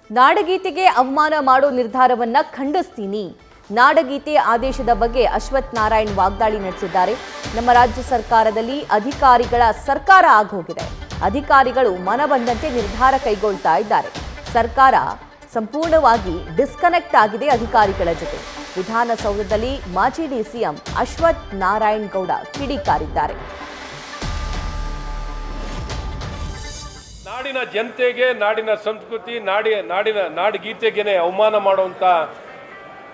ನಾಡಗೀತೆಗೆ ಅವಮಾನ ಮಾಡೋ ನಿರ್ಧಾರವನ್ನ ಖಂಡಿಸ್ತೀನಿ. ನಾಡಗೀತೆ ಆದೇಶದ ಬಗ್ಗೆ ಅಶ್ವಥ್ ನಾರಾಯಣ್ ವಾಗ್ದಾಳಿ ನಡೆಸಿದ್ದಾರೆ. ನಮ್ಮ ರಾಜ್ಯ ಸರ್ಕಾರದಲ್ಲಿ ಅಧಿಕಾರಿಗಳ ಸರ್ಕಾರ ಆಗೋಗಿದೆ. ಅಧಿಕಾರಿಗಳು ಮನಬಂದಂತೆ ನಿರ್ಧಾರ ಕೈಗೊಳ್ತಾ ಇದ್ದಾರೆ. ಸರ್ಕಾರ ಸಂಪೂರ್ಣವಾಗಿ ಡಿಸ್ಕನೆಕ್ಟ್ ಆಗಿದೆ ಅಧಿಕಾರಿಗಳ ಜೊತೆ. ವಿಧಾನಸೌಧದಲ್ಲಿ ಮಾಜಿ ಡಿಸಿಎಂ ಅಶ್ವಥ್ ನಾರಾಯಣ್ ಗೌಡ ಕಿಡಿಕಾರಿದ್ದಾರೆ. ನಾಡಿನ ಜನತೆಗೆ, ನಾಡಿನ ಸಂಸ್ಕೃತಿ, ನಾಡಗೀತೆಗೆ ಅವಮಾನ ಮಾಡುವಂಥ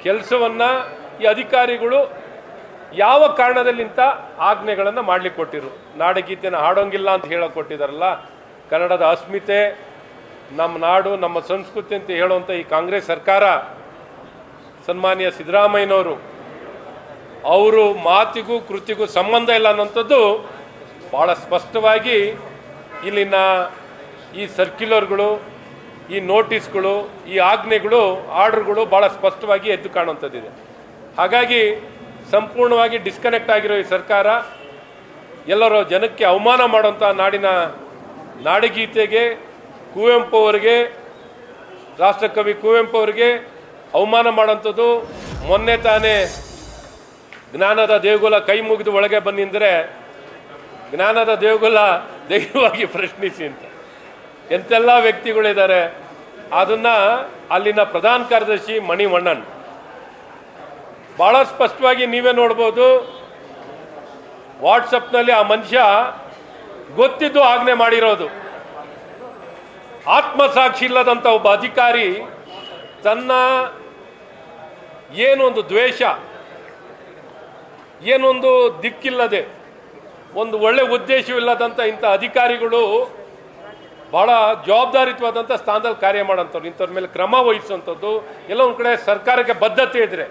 ಕೆಲಸವನ್ನ ಈ ಅಧಿಕಾರಿಗಳು ಯಾವ ಕಾರಣದಲ್ಲಿಂತ ಆಜ್ಞೆಗಳನ್ನು ಮಾಡ್ಲಿಕ್ಕೆ ಕೊಟ್ಟಿರು. ನಾಡಗೀತೆನ ಹಾಡೋಂಗಿಲ್ಲ ಅಂತ ಹೇಳಕ್ ಕೊಟ್ಟಿದಾರಲ್ಲ. ಕನ್ನಡದ ಅಸ್ಮಿತೆ, ನಮ್ಮ ನಾಡು, ನಮ್ಮ ಸಂಸ್ಕೃತಿ ಅಂತ ಹೇಳುವಂಥ ಈ ಕಾಂಗ್ರೆಸ್ ಸರ್ಕಾರ, ಸನ್ಮಾನ್ಯ ಸಿದ್ದರಾಮಯ್ಯನವರು, ಅವರು ಮಾತಿಗೂ ಕೃತಿಗೂ ಸಂಬಂಧ ಇಲ್ಲ ಅನ್ನೋಂಥದ್ದು ಭಾಳ ಸ್ಪಷ್ಟವಾಗಿ ಇಲ್ಲಿನ ಈ ಸರ್ಕ್ಯುಲರ್ಗಳು, ಈ ನೋಟಿಸ್ಗಳು, ಈ ಆಜ್ಞೆಗಳು, ಆರ್ಡರ್ಗಳು ಭಾಳ ಸ್ಪಷ್ಟವಾಗಿ ಎದ್ದು ಕಾಣುವಂಥದ್ದಿದೆ. ಹಾಗಾಗಿ ಸಂಪೂರ್ಣವಾಗಿ ಡಿಸ್ಕನೆಕ್ಟ್ ಆಗಿರೋ ಈ ಸರ್ಕಾರ ಎಲ್ಲರೂ ಜನಕ್ಕೆ ಅವಮಾನ ಮಾಡುವಂಥ ನಾಡಗೀತೆಗೆ, ಕುವೆಂಪು ಅವರಿಗೆ, ರಾಷ್ಟ್ರಕವಿ ಕುವೆಂಪು ಅವರಿಗೆ ಅವಮಾನ ಮಾಡೋಂಥದ್ದು. ಮೊನ್ನೆ ತಾನೇ ಜ್ಞಾನದ ದೇಗುಲ ಕೈ ಮುಗಿದು ಒಳಗೆ ಬಂದಿದ್ದರೆ ಜ್ಞಾನದ ದೇಗುಲ ದೈವವಾಗಿ ಪ್ರಶ್ನಿಸಿ ಅಂತ ಎಂತೆಲ್ಲ ವ್ಯಕ್ತಿಗಳಿದ್ದಾರೆ. ಅದನ್ನು ಅಲ್ಲಿನ ಪ್ರಧಾನ ಕಾರ್ಯದರ್ಶಿ ಮಣಿವಣ್ಣನ್ ಭಾಳ ಸ್ಪಷ್ಟವಾಗಿ ನೀವೇ ನೋಡ್ಬೋದು. ವಾಟ್ಸಪ್ನಲ್ಲಿ ಆ ಮನುಷ್ಯ ಗೊತ್ತಿದ್ದು ಆಜ್ಞೆ ಮಾಡಿರೋದು. ಆತ್ಮಸಾಕ್ಷಿ ಇಲ್ಲದಂಥ ಒಬ್ಬ ಅಧಿಕಾರಿ ತನ್ನ ಏನೊಂದು ದ್ವೇಷ, ಏನೊಂದು ದಿಕ್ಕಿಲ್ಲದೆ, ಒಂದು ಒಳ್ಳೆ ಉದ್ದೇಶವಿಲ್ಲದಂಥ ಇಂಥ ಅಧಿಕಾರಿಗಳು ಭಾಳ ಜವಾಬ್ದಾರಿಯುತವಾದಂಥ ಸ್ಥಾನದಲ್ಲಿ ಕಾರ್ಯ ಮಾಡೋಂಥವ್ರು. ಇಂಥವ್ರ ಮೇಲೆ ಕ್ರಮ ವಹಿಸುವಂಥದ್ದು. ಎಲ್ಲ ಒಂದು ಕಡೆ ಸರ್ಕಾರಕ್ಕೆ ಬದ್ಧತೆ ಇದ್ದರೆ,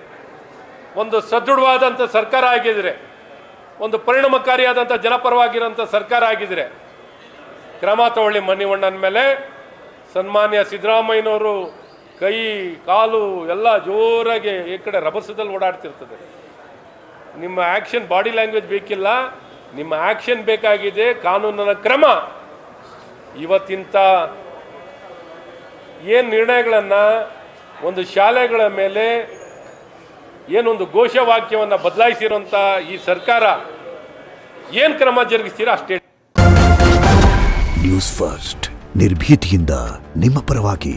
ಒಂದು ಸದೃಢವಾದಂಥ ಸರ್ಕಾರ ಆಗಿದ್ರೆ, ಒಂದು ಪರಿಣಾಮಕಾರಿಯಾದಂಥ ಜನಪರವಾಗಿರೋಂಥ ಸರ್ಕಾರ ಆಗಿದ್ರೆ ಕ್ರಮ ತಗೊಳ್ಳಿ. ಮಣಿವಣ್ಣನ ಮೇಲೆ ಸನ್ಮಾನ್ಯ ಸಿದ್ದರಾಮಯ್ಯನವರು ಕೈ ಕಾಲು ಎಲ್ಲ ಜೋರಾಗಿ ಈ ಕಡೆ ರಭಸದಲ್ಲಿ ಓಡಾಡ್ತಿರ್ತದೆ. ನಿಮ್ಮ ಆ್ಯಕ್ಷನ್, ಬಾಡಿ ಲ್ಯಾಂಗ್ವೇಜ್ ಬೇಕಿಲ್ಲ, ನಿಮ್ಮ ಆ್ಯಕ್ಷನ್ ಬೇಕಾಗಿದೆ. ಕಾನೂನಿನ ಕ್ರಮ. ಇವತ್ತಿಂಥ ಏನು ನಿರ್ಣಯಗಳನ್ನು ಒಂದು ಶಾಲೆಗಳ ಮೇಲೆ ಏನೊಂದು ಘೋಷವಾಕ್ಯವನ್ನು ಬದಲಾಯಿಸಿರೋಂಥ ಈ ಸರ್ಕಾರ ಏನು ಕ್ರಮ ಜರುಗಿಸ್ತೀರಾ ಅಷ್ಟೇ. ನ್ಯೂಸ್ ಫಸ್ಟ್ ನಿರ್ಭೀತಿಯಿಂದ ನಿಮ್ಮ ಪರವಾಗಿ.